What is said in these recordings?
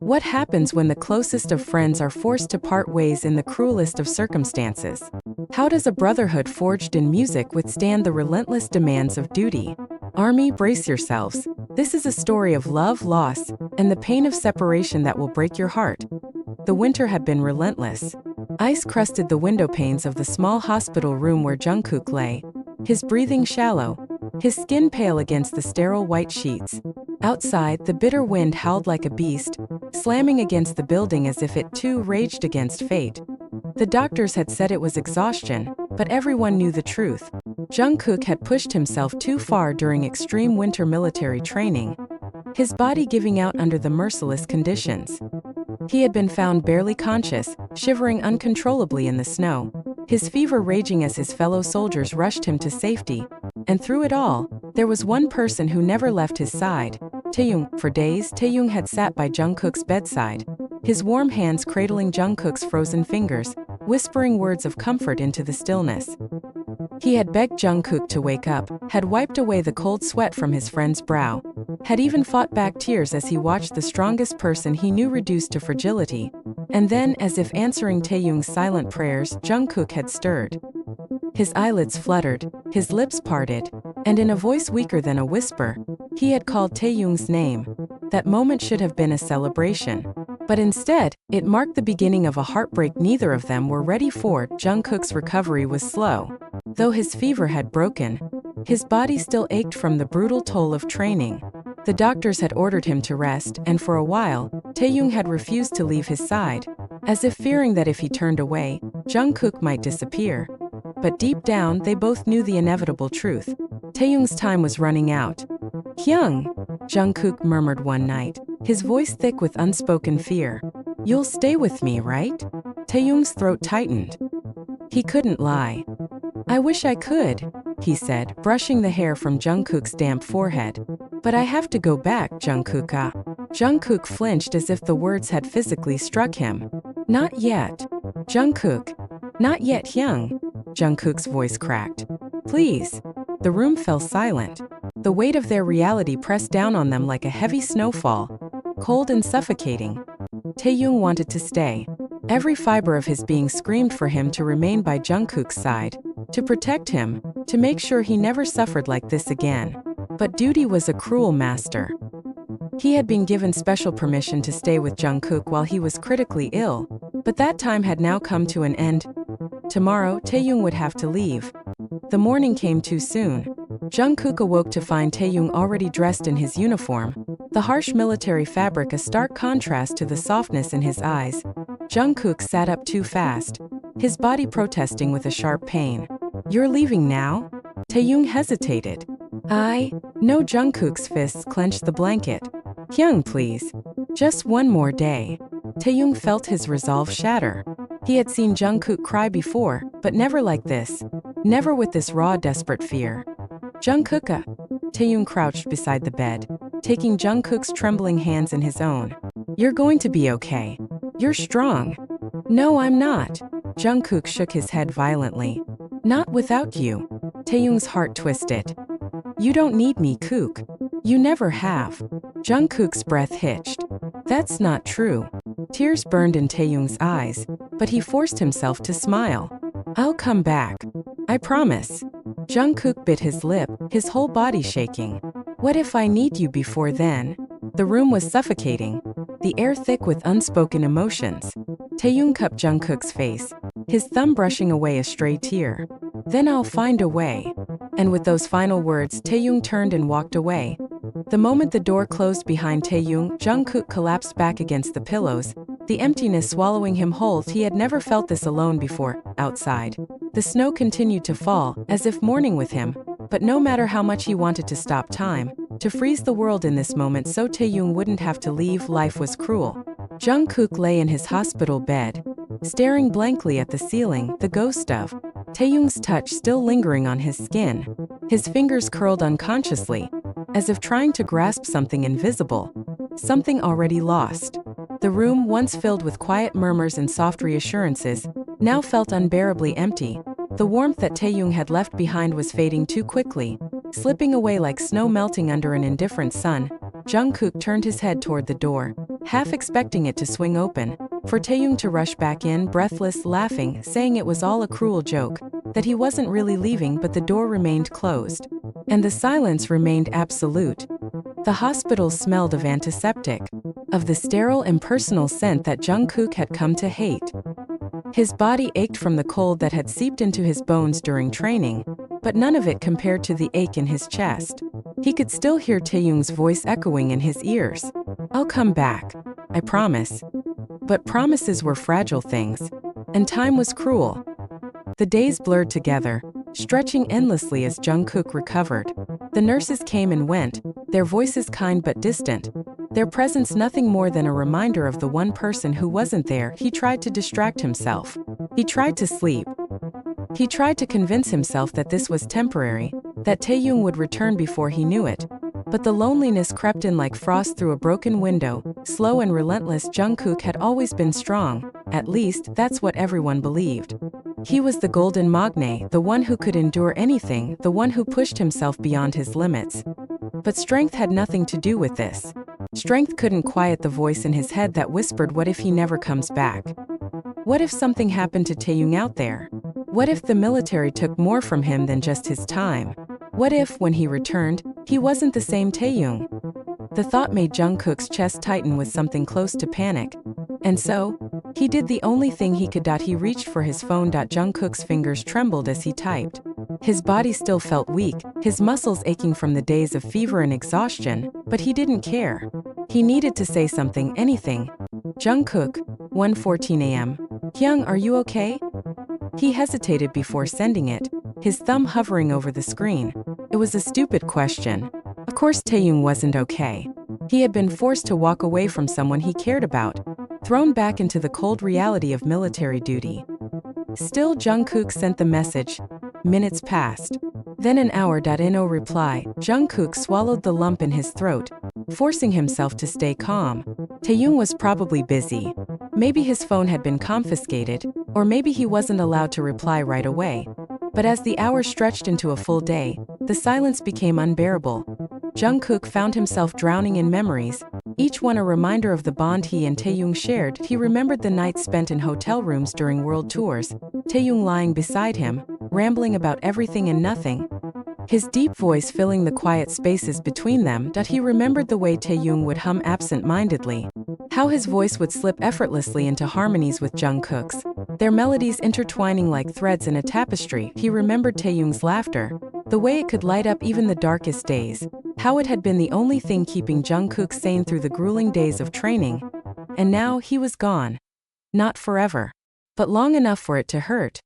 What happens when the closest of friends are forced to part ways in the cruelest of circumstances? How does a brotherhood forged in music withstand the relentless demands of duty? Army, brace yourselves. This is a story of love, loss, and the pain of separation that will break your heart. The winter had been relentless. Ice crusted the window panes of the small hospital room where Jungkook lay, his breathing shallow, his skin pale against the sterile white sheets. Outside, the bitter wind howled like a beast, slamming against the building as if it too raged against fate. The doctors had said it was exhaustion, but everyone knew the truth. Jungkook had pushed himself too far during extreme winter military training, his body giving out under the merciless conditions. He had been found barely conscious, shivering uncontrollably in the snow, his fever raging as his fellow soldiers rushed him to safety. And through it all, there was one person who never left his side. Taehyung. For days, Taehyung had sat by Jungkook's bedside, his warm hands cradling Jungkook's frozen fingers, whispering words of comfort into the stillness. He had begged Jungkook to wake up, had wiped away the cold sweat from his friend's brow, had even fought back tears as he watched the strongest person he knew reduced to fragility. And then, as if answering Taehyung's silent prayers, Jungkook had stirred. His eyelids fluttered, his lips parted, and in a voice weaker than a whisper, he had called Taehyung's name. That moment should have been a celebration. But instead, it marked the beginning of a heartbreak neither of them were ready for. Jungkook's recovery was slow. Though his fever had broken, his body still ached from the brutal toll of training. The doctors had ordered him to rest, and for a while, Taehyung had refused to leave his side, as if fearing that if he turned away, Jungkook might disappear. But deep down, they both knew the inevitable truth. Taehyung's time was running out. "Hyung," Jungkook murmured one night, his voice thick with unspoken fear. "You'll stay with me, right?" Taehyung's throat tightened. He couldn't lie. "I wish I could," he said, brushing the hair from Jungkook's damp forehead. "But I have to go back, Jungkook. Jungkook flinched as if the words had physically struck him. "Not yet. Jungkook. Not yet, Hyung." Jungkook's voice cracked. "Please." The room fell silent. The weight of their reality pressed down on them like a heavy snowfall, cold and suffocating. Taehyung wanted to stay. Every fiber of his being screamed for him to remain by Jungkook's side, to protect him, to make sure he never suffered like this again. But duty was a cruel master. He had been given special permission to stay with Jungkook while he was critically ill, but that time had now come to an end. Tomorrow, Taehyung would have to leave. The morning came too soon. Jungkook awoke to find Taehyung already dressed in his uniform, the harsh military fabric a stark contrast to the softness in his eyes. Jungkook sat up too fast, his body protesting with a sharp pain. "You're leaving now?" Taehyung hesitated. No. Jungkook's fists clenched the blanket. "Hyung, please. Just one more day." Taehyung felt his resolve shatter. He had seen Jungkook cry before, but never like this. Never with this raw, desperate fear. "Jungkook." Taehyung crouched beside the bed, taking Jungkook's trembling hands in his own. "You're going to be okay. You're strong." "No, I'm not." Jungkook shook his head violently. "Not without you." Taehyung's heart twisted. "You don't need me, Kook. You never have." Jungkook's breath hitched. "That's not true." Tears burned in Taehyung's eyes, but he forced himself to smile. "I'll come back. I promise." Jungkook bit his lip, his whole body shaking. "What if I need you before then?" The room was suffocating, the air thick with unspoken emotions. Taehyung cupped Jungkook's face, his thumb brushing away a stray tear. "Then I'll find a way." And with those final words, Taehyung turned and walked away. The moment the door closed behind Taehyung, Jungkook collapsed back against the pillows, the emptiness swallowing him whole. He had never felt this alone before. Outside, the snow continued to fall, as if mourning with him, but no matter how much he wanted to stop time, to freeze the world in this moment so Taehyung wouldn't have to leave, life was cruel. Jungkook lay in his hospital bed, staring blankly at the ceiling, the ghost of Taehyung's touch still lingering on his skin. His fingers curled unconsciously, as if trying to grasp something invisible, something already lost. The room, once filled with quiet murmurs and soft reassurances, now felt unbearably empty. The warmth that Taehyung had left behind was fading too quickly, slipping away like snow melting under an indifferent sun. Jungkook turned his head toward the door, half expecting it to swing open, for Taehyung to rush back in, breathless, laughing, saying it was all a cruel joke, that he wasn't really leaving, but the door remained closed. And the silence remained absolute. The hospital smelled of antiseptic, of the sterile impersonal scent that Jungkook had come to hate. His body ached from the cold that had seeped into his bones during training, but none of it compared to the ache in his chest. He could still hear Taehyung's voice echoing in his ears. "I'll come back. I promise." But promises were fragile things, and time was cruel. The days blurred together, stretching endlessly as Jungkook recovered. The nurses came and went, their voices kind but distant, their presence nothing more than a reminder of the one person who wasn't there. He tried to distract himself. He tried to sleep. He tried to convince himself that this was temporary, that Taehyung would return before he knew it. But the loneliness crept in like frost through a broken window. Slow and relentless, Jungkook had always been strong, at least that's what everyone believed. He was the golden magne, the one who could endure anything, the one who pushed himself beyond his limits. But strength had nothing to do with this. Strength couldn't quiet the voice in his head that whispered, what if he never comes back? What if something happened to Taehyung out there? What if the military took more from him than just his time? What if, when he returned, he wasn't the same Taehyung? The thought made Jungkook's chest tighten with something close to panic. And so, he did the only thing he could. He reached for his phone. Jungkook's fingers trembled as he typed. His body still felt weak, his muscles aching from the days of fever and exhaustion, but he didn't care. He needed to say something, anything. "Jungkook, 1:14 a.m. Hyung, are you okay?" He hesitated before sending it, his thumb hovering over the screen. It was a stupid question. Of course Taehyung wasn't okay. He had been forced to walk away from someone he cared about, thrown back into the cold reality of military duty. Still, Jungkook sent the message. Minutes passed. Then an hour. No reply. Jungkook swallowed the lump in his throat, forcing himself to stay calm. Taehyung was probably busy. Maybe his phone had been confiscated, or maybe he wasn't allowed to reply right away. But as the hours stretched into a full day, the silence became unbearable. Jungkook found himself drowning in memories, each one a reminder of the bond he and Taehyung shared. He remembered the nights spent in hotel rooms during world tours, Taehyung lying beside him, rambling about everything and nothing, his deep voice filling the quiet spaces between them. He remembered the way Taehyung would hum absent-mindedly, how his voice would slip effortlessly into harmonies with Jungkook's, their melodies intertwining like threads in a tapestry. He remembered Taehyung's laughter, the way it could light up even the darkest days, how it had been the only thing keeping Jungkook sane through the grueling days of training. And now he was gone. Not forever, but long enough for it to hurt.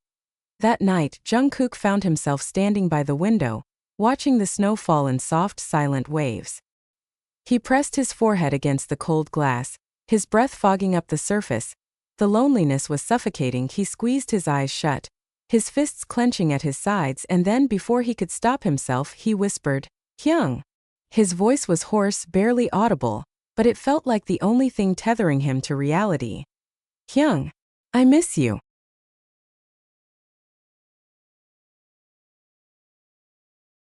That night, Jungkook found himself standing by the window, watching the snow fall in soft, silent waves. He pressed his forehead against the cold glass, his breath fogging up the surface. The loneliness was suffocating. He squeezed his eyes shut, his fists clenching at his sides, and then, before he could stop himself, he whispered, "Hyung." His voice was hoarse, barely audible, but it felt like the only thing tethering him to reality. "Hyung, I miss you."